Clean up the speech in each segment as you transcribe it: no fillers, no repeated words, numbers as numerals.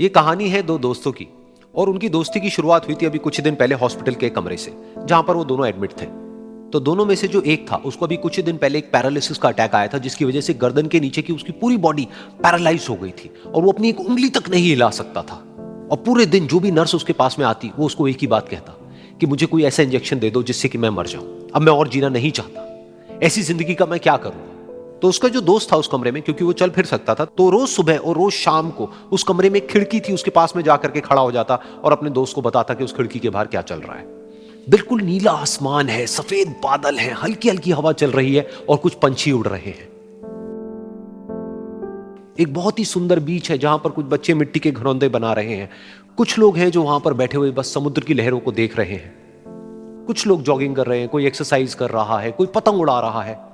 ये कहानी है दो दोस्तों की और उनकी दोस्ती की शुरुआत हुई थी अभी कुछ दिन पहले हॉस्पिटल के कमरे से, जहां पर वो दोनों एडमिट थे। तो दोनों में से जो एक था उसको अभी कुछ दिन पहले एक पैरालिसिस का अटैक आया था, जिसकी वजह से गर्दन के नीचे की उसकी पूरी बॉडी पैरालाइज हो गई थी और वो अपनी एक उंगली तक नहीं हिला सकता था। और पूरे दिन जो भी नर्स उसके पास में आती वो उसको एक ही बात कहता कि मुझे कोई ऐसा इंजेक्शन दे दो जिससे कि मैं मर जाऊं, अब मैं और जीना नहीं चाहता, ऐसी जिंदगी का मैं क्या करूं। तो उसका जो दोस्त था उस कमरे में, क्योंकि वो चल फिर सकता था, तो रोज सुबह और रोज शाम को उस कमरे में एक खिड़की थी, उसके पास में जाकर के खड़ा हो जाता और अपने दोस्त को बताता कि उस खिड़की के बाहर क्या चल रहा है। बिल्कुल नीला आसमान है, सफेद बादल है, हल्की हल्की हवा चल रही है और कुछ पंछी उड़ रहे हैं। एक बहुत ही सुंदर बीच है जहां पर कुछ बच्चे मिट्टी के घरौंदे बना रहे हैं। कुछ लोग हैं जो वहां पर बैठे हुए बस समुद्र की लहरों को देख रहे हैं। कुछ लोग जॉगिंग कर रहे हैं, कोई एक्सरसाइज कर रहा है, कोई पतंग उड़ा रहा है।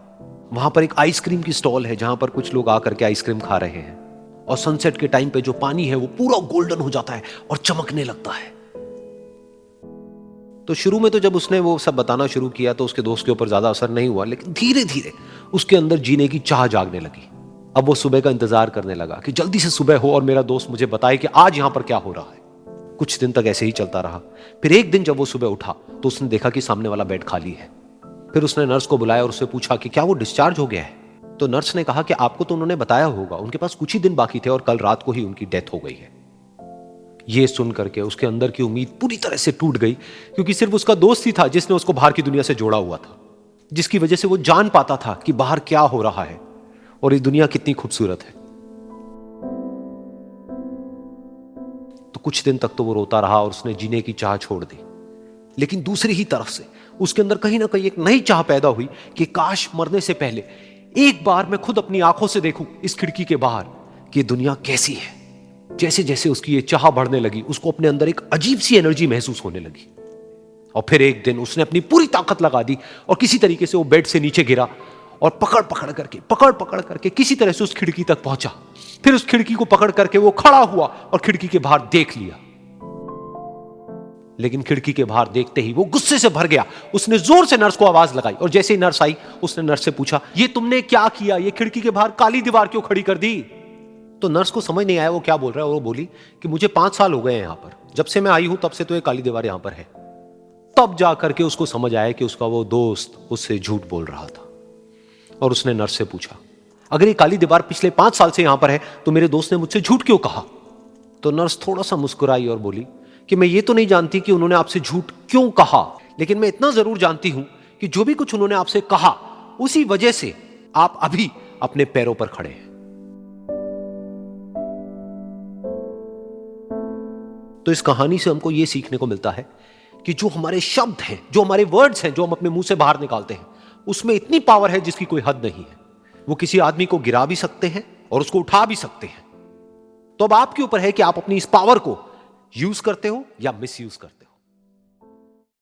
वहां पर एक आइसक्रीम की स्टॉल है जहां पर कुछ लोग आकर के आइसक्रीम खा रहे हैं। और सनसेट के टाइम पे जो पानी है वो पूरा गोल्डन हो जाता है और चमकने लगता है। तो शुरू में तो जब उसने वो सब बताना शुरू किया तो उसके दोस्त के ऊपर ज्यादा असर नहीं हुआ, लेकिन धीरे धीरे उसके अंदर जीने की चाह जागने लगी। अब वो सुबह का इंतजार करने लगा कि जल्दी से सुबह हो और मेरा दोस्त मुझे बताए कि आज यहां पर क्या हो रहा है। कुछ दिन तक ऐसे ही चलता रहा। फिर एक दिन जब वो सुबह उठा तो उसने देखा कि सामने वाला बेड खाली है। फिर उसने नर्स को बुलाया और उससे पूछा कि क्या वो डिस्चार्ज हो गया है। तो नर्स ने कहा कि आपको तो उन्होंने बताया होगा, उनके पास कुछ ही दिन बाकी थे और कल रात को ही उनकी डेथ हो गई है। ये सुन करके उसके अंदर की उम्मीद पूरी तरह से टूट गई, क्योंकि सिर्फ उसका दोस्त ही था जिसने उसको बाहर की दुनिया से जोड़ा हुआ था, जिसकी वजह से वो जान पाता था कि बाहर क्या हो रहा है और ये दुनिया कितनी खूबसूरत है। तो कुछ दिन तक तो वो रोता रहा और उसने जीने की चाह छोड़ दी। लेकिन दूसरी ही तरफ से उसके अंदर कहीं ना कहीं एक नई चाह पैदा हुई कि काश मरने से पहले एक बार मैं खुद अपनी आंखों से देखूं इस खिड़की के बाहर कि दुनिया कैसी है। जैसे जैसे उसकी ये चाह बढ़ने लगी, उसको अपने अंदर एक अजीब सी एनर्जी महसूस होने लगी। और फिर एक दिन उसने अपनी पूरी ताकत लगा दी और किसी तरीके से वो बेड से नीचे गिरा और पकड़ पकड़ करके किसी तरह से उस खिड़की तक पहुंचा। फिर उस खिड़की को पकड़ करके वो खड़ा हुआ और खिड़की के बाहर देख लिया। लेकिन खिड़की के बाहर देखते ही वो गुस्से से भर गया। उसने जोर से नर्स को आवाज लगाई और जैसे ही नर्स आई उसने नर्स से पूछा, ये तुमने क्या किया, ये खिड़की के बाहर काली दीवार क्यों खड़ी कर दी। तो नर्स को समझ नहीं आया वो क्या बोल रहा है और वो बोली कि मुझे 5 साल हो गए हैं यहां पर, जब से मैं आई हूं तब से तो ये काली दीवार यहां पर है। तब जाकर के उसको समझ आया कि उसका वो दोस्त उससे झूठ बोल रहा था। और उसने नर्स से पूछा, अगर ये काली दीवार पिछले 5 साल से यहां पर है तो मेरे दोस्त ने मुझसे झूठ क्यों कहा। तो नर्स थोड़ा सा मुस्कुराई और बोली कि मैं ये तो नहीं जानती कि उन्होंने आपसे झूठ क्यों कहा, लेकिन मैं इतना जरूर जानती हूं कि जो भी कुछ उन्होंने आपसे कहा उसी वजह से आप अभी अपने पैरों पर खड़े हैं। तो इस कहानी से हमको यह सीखने को मिलता है कि जो हमारे शब्द हैं, जो हमारे वर्ड्स हैं, जो हम अपने मुंह से बाहर निकालते हैं, उसमें इतनी पावर है जिसकी कोई हद नहीं है। वो किसी आदमी को गिरा भी सकते हैं और उसको उठा भी सकते हैं। तो अब आपके ऊपर है कि आप अपनी इस पावर को यूज करते हो या मिस यूज करते हो।